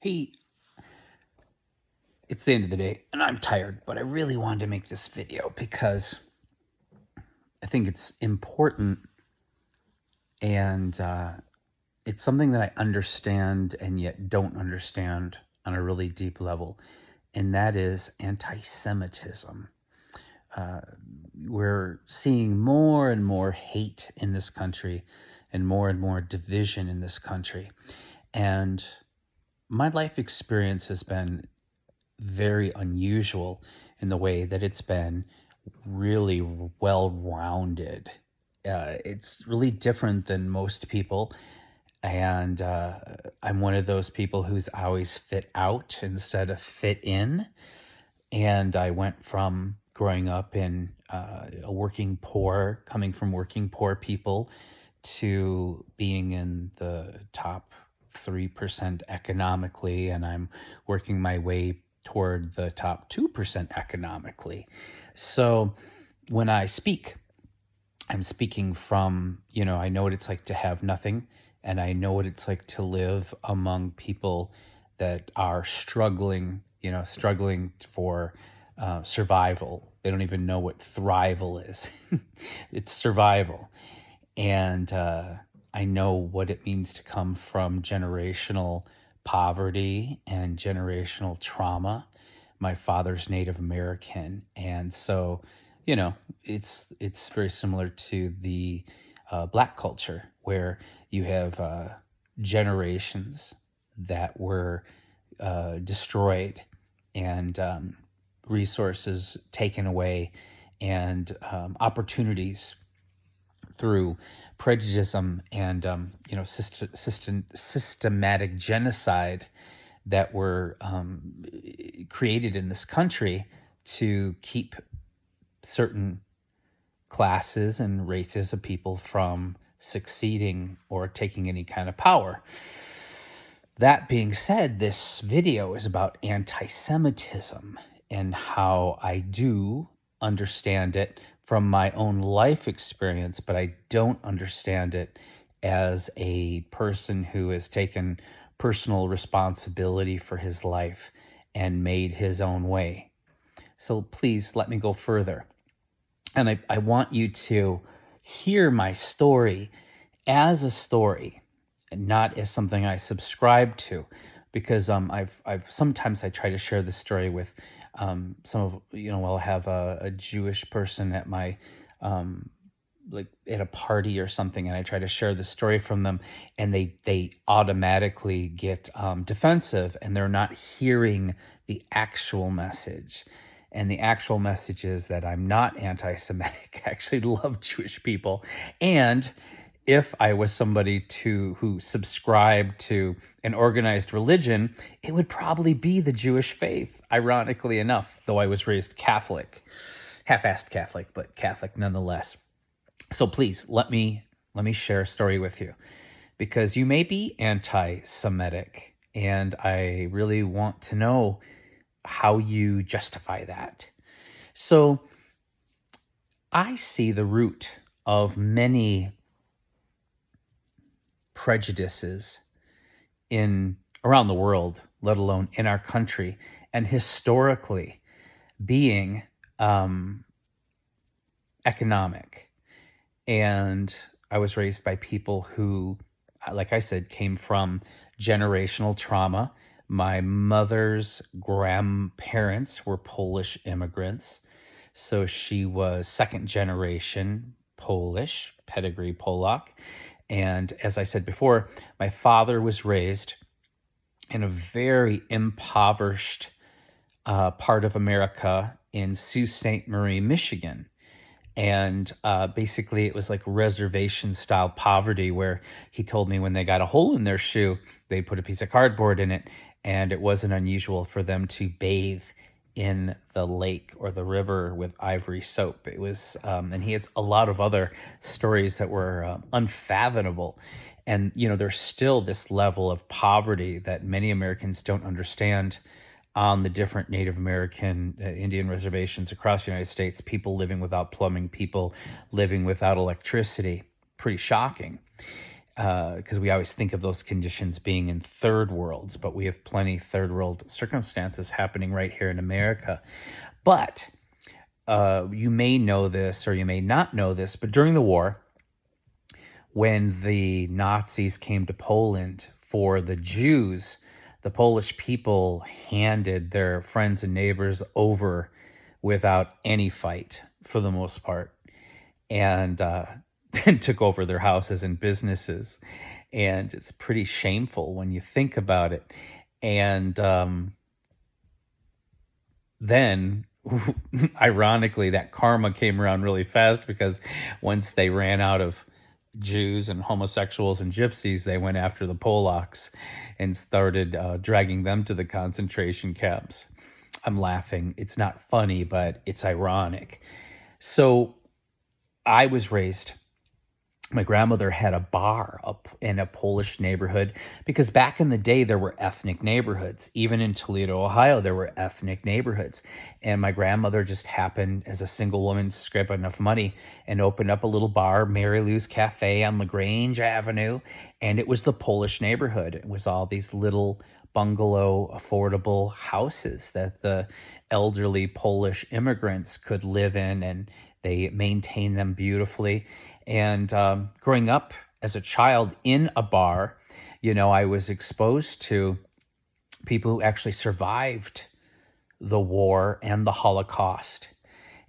Hey, it's the end of the day and I'm tired, but I really wanted to make this video because I think it's important and it's something that I understand and yet don't understand on a really deep level, and that is anti-Semitism. Uh, we're seeing more and more hate in this country and more division in this country. And my life experience has been very unusual in the way that it's been really well rounded. It's really different than most people. And I'm one of those people who's always fit out instead of fit in. And I went from growing up in coming from working poor people, to being in the top 3% economically, and I'm working my way toward the top 2% economically. So when I speak, I'm speaking from, I know what it's like to have nothing, and I know what it's like to live among people that are struggling for survival. They don't even know what thrival is. It's survival. And I know what it means to come from generational poverty and generational trauma. My father's Native American, and so it's very similar to the Black culture, where you have generations that were destroyed, and resources taken away, and opportunities through prejudice and systematic genocide that were created in this country to keep certain classes and races of people from succeeding or taking any kind of power. That being said, this video is about anti-Semitism and how I do understand it from my own life experience, but I don't understand it as a person who has taken personal responsibility for his life and made his own way. So please let me go further. And I want you to hear my story as a story, and not as something I subscribe to, because I've sometimes I try to share this story with some of I'll have a Jewish person at my like at a party or something, and I try to share the story from them, and they automatically get defensive, and they're not hearing the actual message. And the actual message is that I'm not anti-Semitic. I actually love Jewish people. And if I was somebody who subscribed to an organized religion, it would probably be the Jewish faith, ironically enough, though I was raised Catholic, half-assed Catholic, but Catholic nonetheless. So please let me share a story with you, because you may be anti-Semitic, and I really want to know how you justify that. So I see the root of many prejudices in around the world, let alone in our country, and historically being economic. And I was raised by people who, like I said, came from generational trauma. My mother's grandparents were Polish immigrants, so she was second generation Polish, pedigree Polak. And as I said before, my father was raised in a very impoverished part of America in Sault Ste. Marie, Michigan. And basically it was like reservation style poverty, where he told me when they got a hole in their shoe, they put a piece of cardboard in it, and it wasn't unusual for them to bathe in the lake or the river with ivory soap. It was, and he had a lot of other stories that were unfathomable. And, there's still this level of poverty that many Americans don't understand on the different Native American, Indian reservations across the United States, people living without plumbing, people living without electricity. Pretty shocking. because we always think of those conditions being in third worlds, but we have plenty third world circumstances happening right here in America. But you may know this or you may not know this, but during the war, when the Nazis came to Poland for the Jews, the Polish people handed their friends and neighbors over without any fight for the most part, and and took over their houses and businesses. And it's pretty shameful when you think about it. And then ironically, that karma came around really fast, because once they ran out of Jews and homosexuals and gypsies, they went after the Polacks and started dragging them to the concentration camps. I'm laughing. It's not funny, but it's ironic. So I was raised, my grandmother had a bar up in a Polish neighborhood, because back in the day there were ethnic neighborhoods. Even in Toledo, Ohio, there were ethnic neighborhoods. And my grandmother just happened, as a single woman, to scrape enough money and opened up a little bar, Mary Lou's Cafe on LaGrange Avenue. And it was the Polish neighborhood. It was all these little bungalow, affordable houses that the elderly Polish immigrants could live in, and they maintained them beautifully. And growing up as a child in a bar, I was exposed to people who actually survived the war and the Holocaust.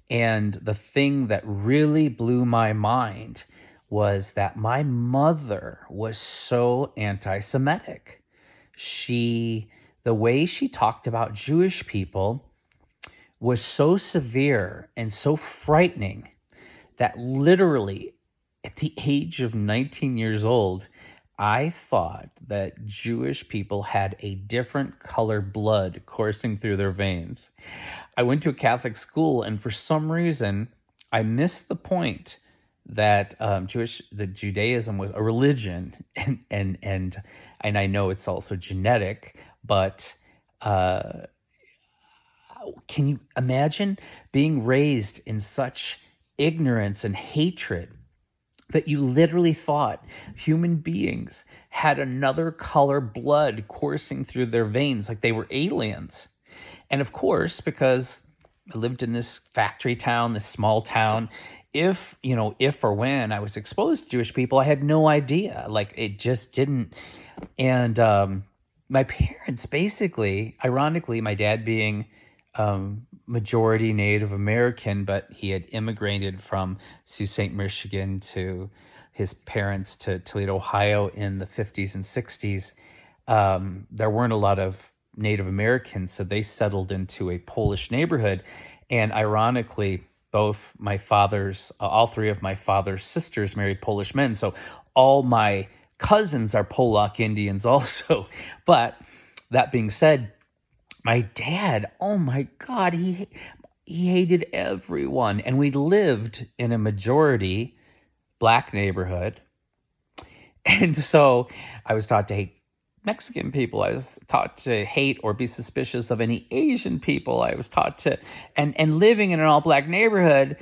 And the thing that really blew my mind was that my mother was so anti-Semitic. The way she talked about Jewish people was so severe and so frightening that literally at the age of 19 years old, I thought that Jewish people had a different colored blood coursing through their veins. I went to a Catholic school, and for some reason, I missed the point that that Judaism was a religion, and I know it's also genetic, but can you imagine being raised in such ignorance and hatred that you literally thought human beings had another color blood coursing through their veins, like they were aliens? And of course, because I lived in this factory town, this small town, if or when I was exposed to Jewish people, I had no idea. Like, it just didn't. And my parents, basically, ironically, my dad being majority Native American, but he had immigrated from Sault Ste. Michigan to his parents to Toledo, Ohio in the 50s and 60s. There weren't a lot of Native Americans, so they settled into a Polish neighborhood. And ironically, all three of my father's sisters married Polish men. So all my cousins are Polak Indians also. But that being said, my dad, oh my God, he hated everyone. And we lived in a majority Black neighborhood. And so I was taught to hate Mexican people. I was taught to hate or be suspicious of any Asian people. I was taught to, and living in an all Black neighborhood,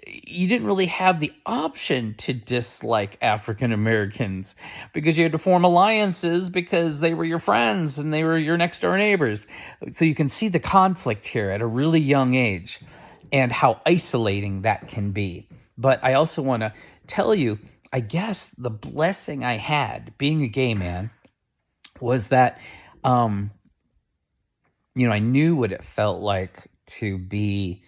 you didn't really have the option to dislike African Americans, because you had to form alliances because they were your friends and they were your next door neighbors. So you can see the conflict here at a really young age and how isolating that can be. But I also want to tell you, I guess the blessing I had being a gay man was that, I knew what it felt like to be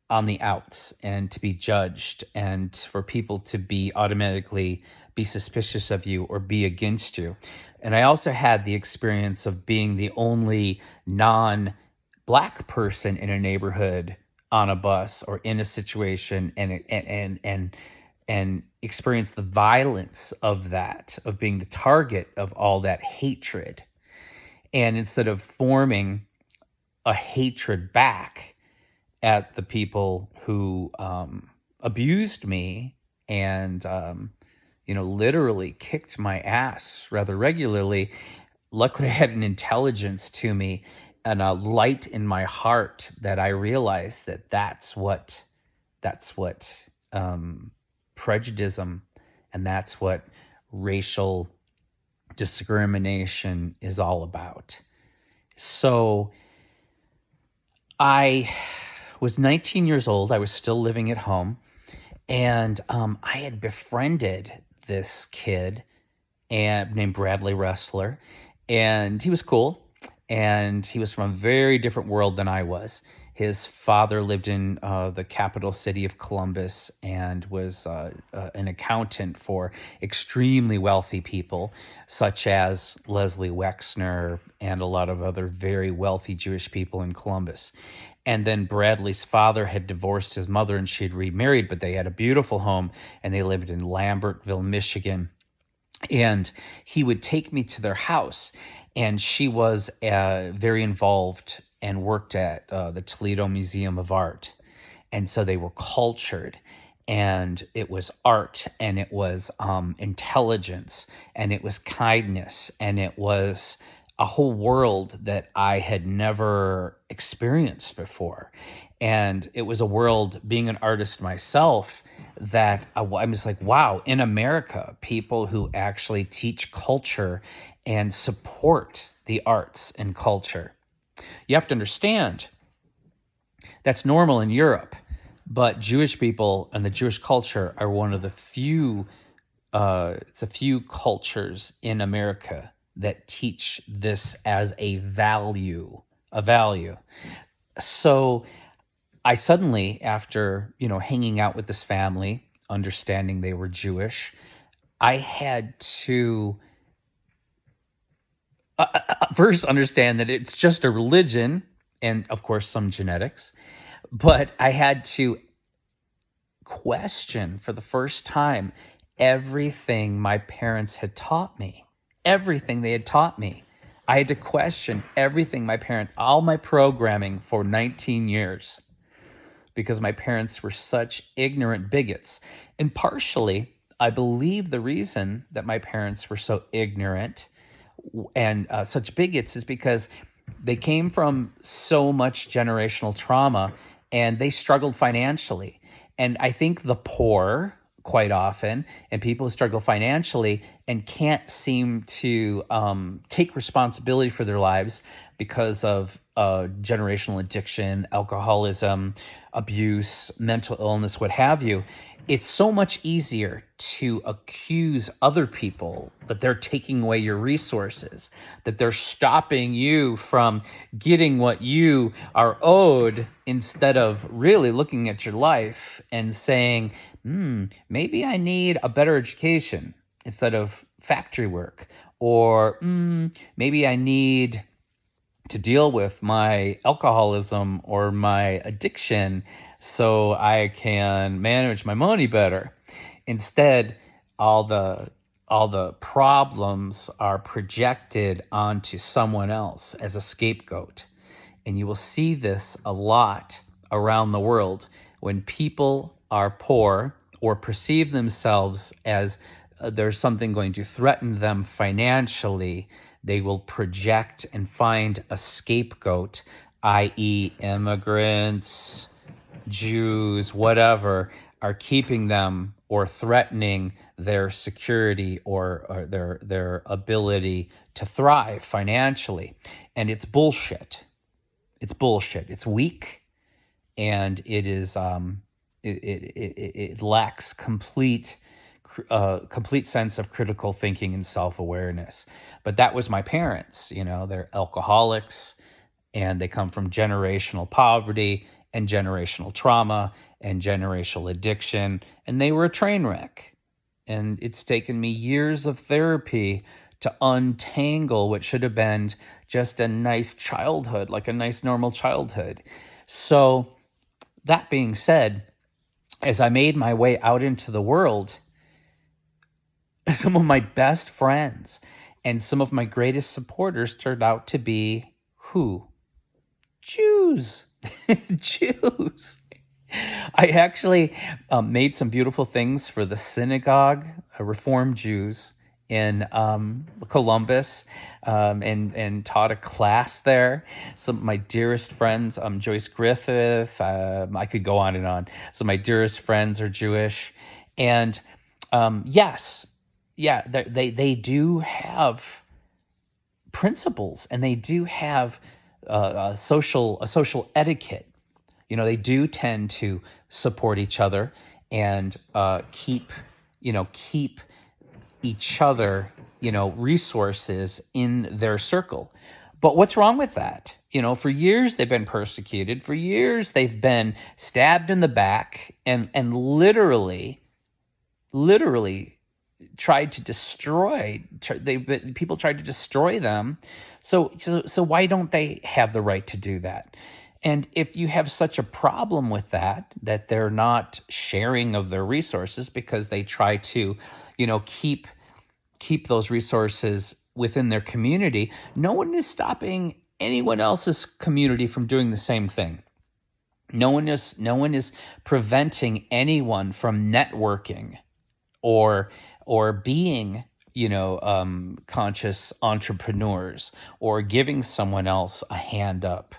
on the outs and to be judged, and for people to automatically be suspicious of you or be against you. And I also had the experience of being the only non-Black person in a neighborhood, on a bus or in a situation, and experience the violence of that, of being the target of all that hatred. And instead of forming a hatred back at the people who abused me and literally kicked my ass rather regularly, luckily I had an intelligence to me and a light in my heart that I realized that's what prejudice And that's what racial discrimination is all about. So I was 19 years old. I was still living at home. And I had befriended this kid named Bradley Wrestler. And he was cool. And he was from a very different world than I was. His father lived in the capital city of Columbus and was an accountant for extremely wealthy people, such as Leslie Wexner and a lot of other very wealthy Jewish people in Columbus. And then Bradley's father had divorced his mother and she had remarried, but they had a beautiful home and they lived in Lambertville, Michigan. And he would take me to their house, and she was very involved and worked at the Toledo Museum of Art. And so they were cultured, and it was art, and it was intelligence, and it was kindness, and it was a whole world that I had never experienced before. And it was a world, being an artist myself, that I was like, wow, in America, people who actually teach culture and support the arts and culture. You have to understand that's normal in Europe, but Jewish people and the Jewish culture are one of the few, it's a few cultures in America that teach this as a value, a value. So I suddenly, after, hanging out with this family, understanding they were Jewish, I had to first understand that it's just a religion and, of course, some genetics. But I had to question for the first time everything my parents had taught me, everything they had taught me. I had to question everything all my programming for 19 years because my parents were such ignorant bigots. And partially, I believe the reason that my parents were so ignorant and such bigots is because they came from so much generational trauma and they struggled financially. And I think the poor, quite often, and people who struggle financially and can't seem to take responsibility for their lives because of generational addiction, alcoholism, abuse, mental illness, what have you, it's so much easier to accuse other people that they're taking away your resources, that they're stopping you from getting what you are owed, instead of really looking at your life and saying, maybe I need a better education instead of factory work, or maybe I need to deal with my alcoholism or my addiction so I can manage my money better. Instead, all the problems are projected onto someone else as a scapegoat. And you will see this a lot around the world when people are poor or perceive themselves as there's something going to threaten them financially. They will project and find a scapegoat, i.e., immigrants, Jews, whatever, are keeping them or threatening their security or their ability to thrive financially. And it's bullshit. It's bullshit. It's weak, and it is it lacks complete sense of critical thinking and self-awareness. But that was my parents. They're alcoholics, and they come from generational poverty and generational trauma and generational addiction, and they were a train wreck. And it's taken me years of therapy to untangle what should have been just a nice childhood, like a nice normal childhood. So that being said, as I made my way out into the world, some of my best friends and some of my greatest supporters turned out to be who? Jews. Jews. I actually made some beautiful things for the synagogue, Reformed Jews in Columbus, and taught a class there. Some of my dearest friends, Joyce Griffith, I could go on and on. So my dearest friends are Jewish. And Yes, yeah, they do have principles, and they do have social etiquette. They do tend to support each other and keep each other, resources in their circle. But what's wrong with that? For years they've been persecuted. For years they've been stabbed in the back and literally tried to destroy. People tried to destroy them. So why don't they have the right to do that? And if you have such a problem with that they're not sharing of their resources because they try to, keep those resources within their community, no one is stopping anyone else's community from doing the same thing. No one is preventing anyone from networking or being, conscious entrepreneurs or giving someone else a hand up.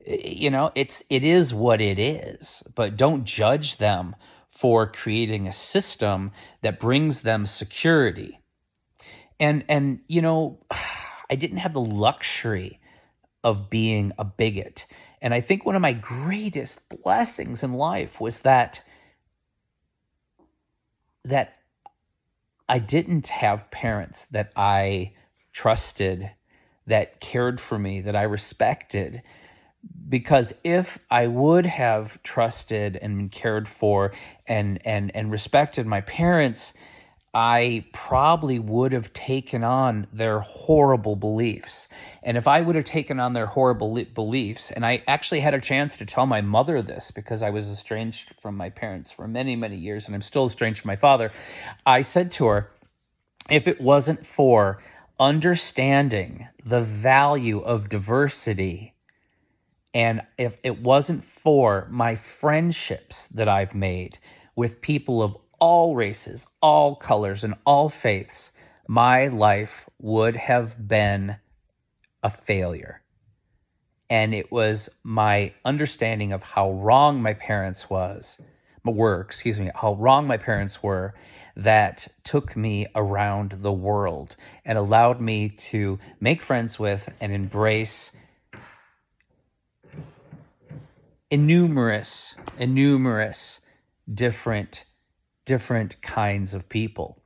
It is what it is, but don't judge them for creating a system that brings them security. And I didn't have the luxury of being a bigot. And I think one of my greatest blessings in life was that I didn't have parents that I trusted, that cared for me, that I respected. Because if I would have trusted and cared for and respected my parents, I probably would have taken on their horrible beliefs. And if I would have taken on their horrible beliefs, and I actually had a chance to tell my mother this because I was estranged from my parents for many, many years, and I'm still estranged from my father, I said to her, if it wasn't for understanding the value of diversity, and if it wasn't for my friendships that I've made with people of all races, all colors, and all faiths, my life would have been a failure. And it was my understanding of how wrong my parents how wrong my parents were, that took me around the world and allowed me to make friends with and embrace innumerous different kinds of people.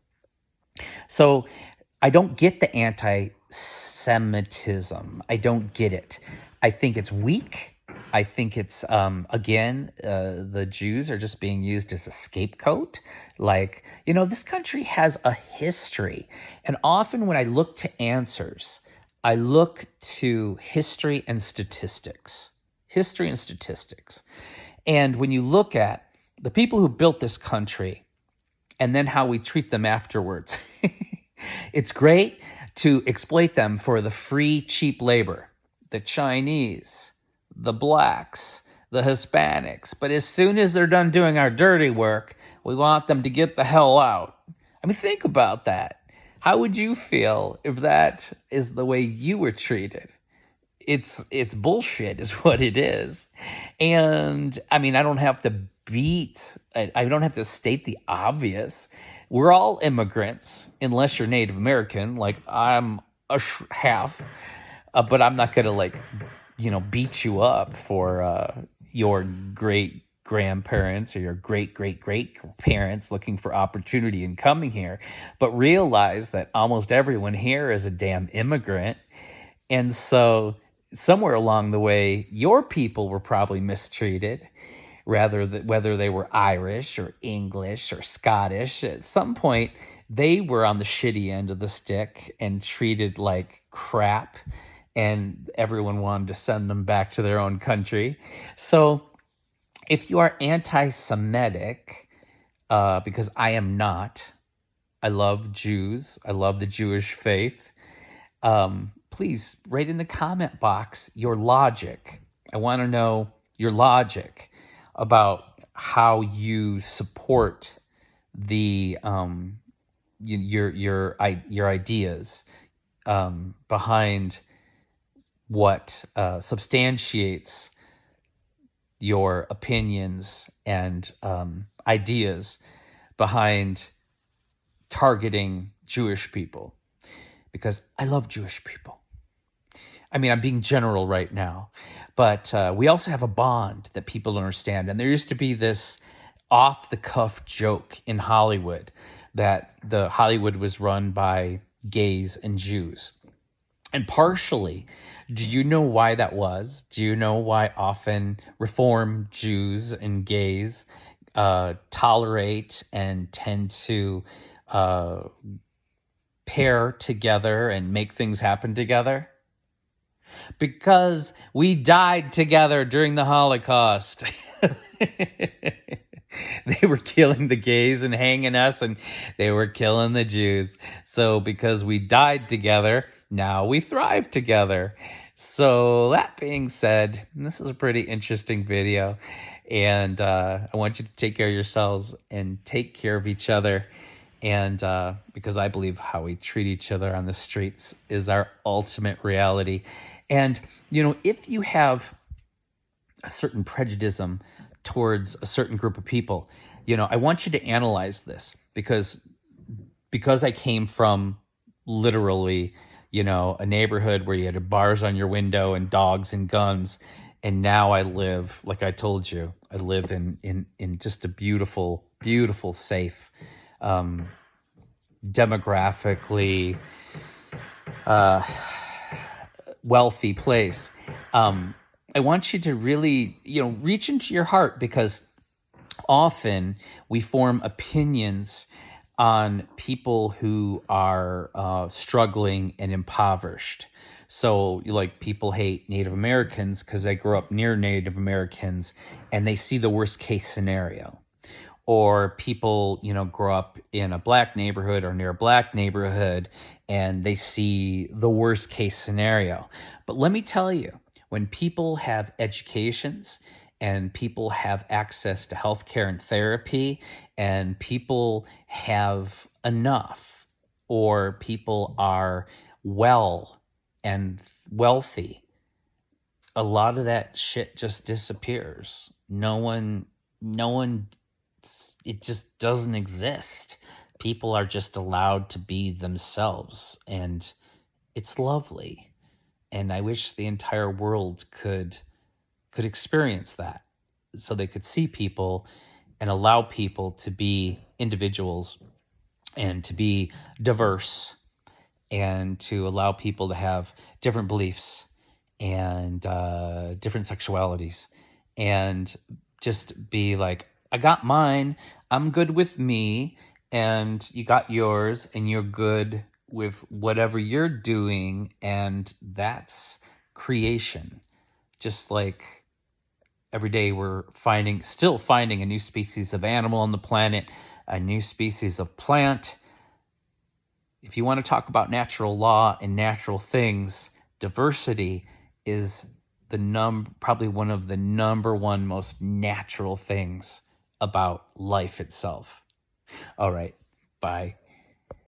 So I don't get the anti-Semitism. I don't get it. I think it's weak. I think it's again, the Jews are just being used as a scapegoat. Like, this country has a history, and often when I look to answers, I look to history and statistics. History and statistics. And when you look at the people who built this country and then how we treat them afterwards, it's great to exploit them for the free, cheap labor, the Chinese, the blacks, the Hispanics. But as soon as they're done doing our dirty work, we want them to get the hell out. I mean, think about that. How would you feel if that is the way you were treated? It's bullshit is what it is. And I mean, I don't have to I don't have to state the obvious. We're all immigrants, unless you're Native American, like I'm half, but I'm not gonna beat you up for your great grandparents or your great great great parents looking for opportunity and coming here. But realize that almost everyone here is a damn immigrant. And so somewhere along the way, your people were probably mistreated, whether they were Irish or English or Scottish. At some point, they were on the shitty end of the stick and treated like crap, and everyone wanted to send them back to their own country. So if you are anti-Semitic, because I am not, I love Jews, I love the Jewish faith, please write in the comment box your logic. I want to know your logic about how you support the your ideas behind what substantiates your opinions and ideas behind targeting Jewish people because I love Jewish people. I mean, I'm being general right now, but we also have a bond that people don't understand. And there used to be this off the cuff joke in Hollywood that the Hollywood was run by gays and Jews. And partially, do you know why that was? Do you know why often Reform Jews and gays tolerate and tend to uh, pair together and make things happen together? Because we died together during the Holocaust. They were killing the gays and hanging us, and they were killing the Jews. So, because we died together, now we thrive together. So, that being said, this is a pretty interesting video. And I want you to take care of yourselves and take care of each other. And because I believe how we treat each other on the streets is our ultimate reality. And, if you have a certain prejudice towards a certain group of people, I want you to analyze this because I came from literally, a neighborhood where you had bars on your window and dogs and guns. And now I live, like I told you, I live in just a beautiful, beautiful, safe, demographically wealthy place. I want you to really, reach into your heart because often we form opinions on people who are struggling and impoverished. So, like, people hate Native Americans because they grew up near Native Americans and they see the worst case scenario. Or people, grow up in a black neighborhood or near a black neighborhood and they see the worst case scenario. But let me tell you, when people have educations and people have access to healthcare and therapy and people have enough or people are well and wealthy, a lot of that shit just disappears. No one, it just doesn't exist. People are just allowed to be themselves, and it's lovely. And I wish the entire world could experience that, so they could see people and allow people to be individuals and to be diverse and to allow people to have different beliefs and different sexualities and just be like, I got mine, I'm good with me, and you got yours, and you're good with whatever you're doing, and that's creation. Just like every day we're still finding a new species of animal on the planet, a new species of plant. If you want to talk about natural law and natural things, diversity is probably one of the number one most natural things about life itself. All right, bye.